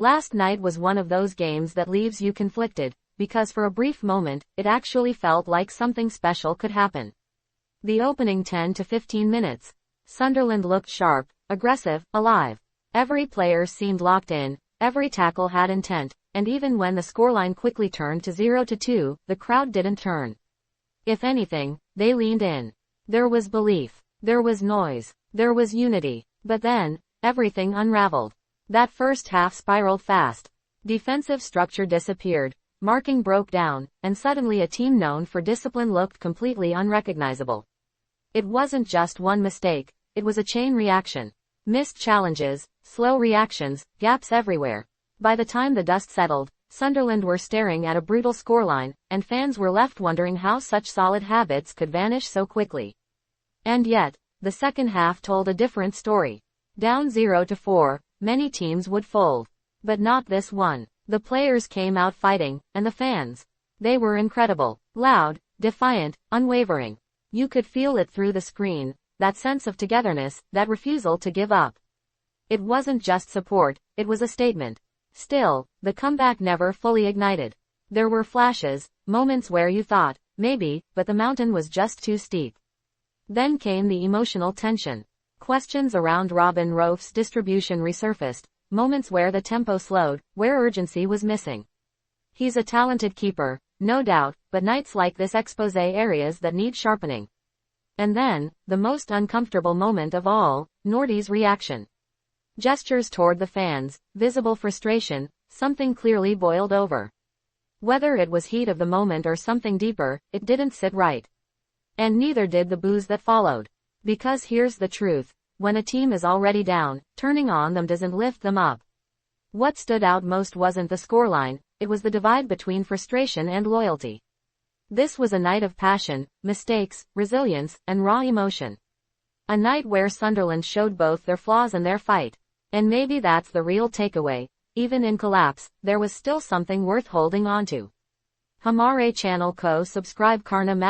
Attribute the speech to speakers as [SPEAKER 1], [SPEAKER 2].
[SPEAKER 1] Last night was one of those games that leaves you conflicted, because for a brief moment, it actually felt like something special could happen. The opening 10 to 15 minutes. Sunderland looked sharp, aggressive, alive. Every player seemed locked in, every tackle had intent, and even when the scoreline quickly turned to 0-2, the crowd didn't turn. If anything, they leaned in. There was belief. There was noise. There was unity. But then, everything unraveled. That first half spiraled fast. Defensive structure disappeared. Marking broke down, and suddenly a team known for discipline looked completely unrecognizable. It wasn't just one mistake, it was a chain reaction. Missed challenges, slow reactions, gaps everywhere. By the time the dust settled, Sunderland were staring at a brutal scoreline, and fans were left wondering how such solid habits could vanish so quickly. And yet, the second half told a different story. Down 0-4, many teams would fold. But not this one. The players came out fighting, and the fans. They were incredible. Loud, defiant, unwavering. You could feel it through the screen, that sense of togetherness, that refusal to give up. It wasn't just support, it was a statement. Still, the comeback never fully ignited. There were flashes, moments where you thought, maybe, but the mountain was just too steep. Then came the emotional tension. Questions around Robin Rouf's distribution resurfaced, moments where the tempo slowed, where urgency was missing. He's a talented keeper, no doubt, but nights like this expose areas that need sharpening. And then, the most uncomfortable moment of all, Nordy's reaction. Gestures toward the fans, visible frustration, something clearly boiled over. Whether it was heat of the moment or something deeper, it didn't sit right. And neither did the boos that followed. Because here's the truth, when a team is already down, turning on them doesn't lift them up. What stood out most wasn't the scoreline, it was the divide between frustration and loyalty. This was a night of passion, mistakes, resilience, and raw emotion. A night where Sunderland showed both their flaws and their fight. And maybe that's the real takeaway. Even in collapse, there was still something worth holding onto. Hamare Channel Co. Subscribe Karna Mat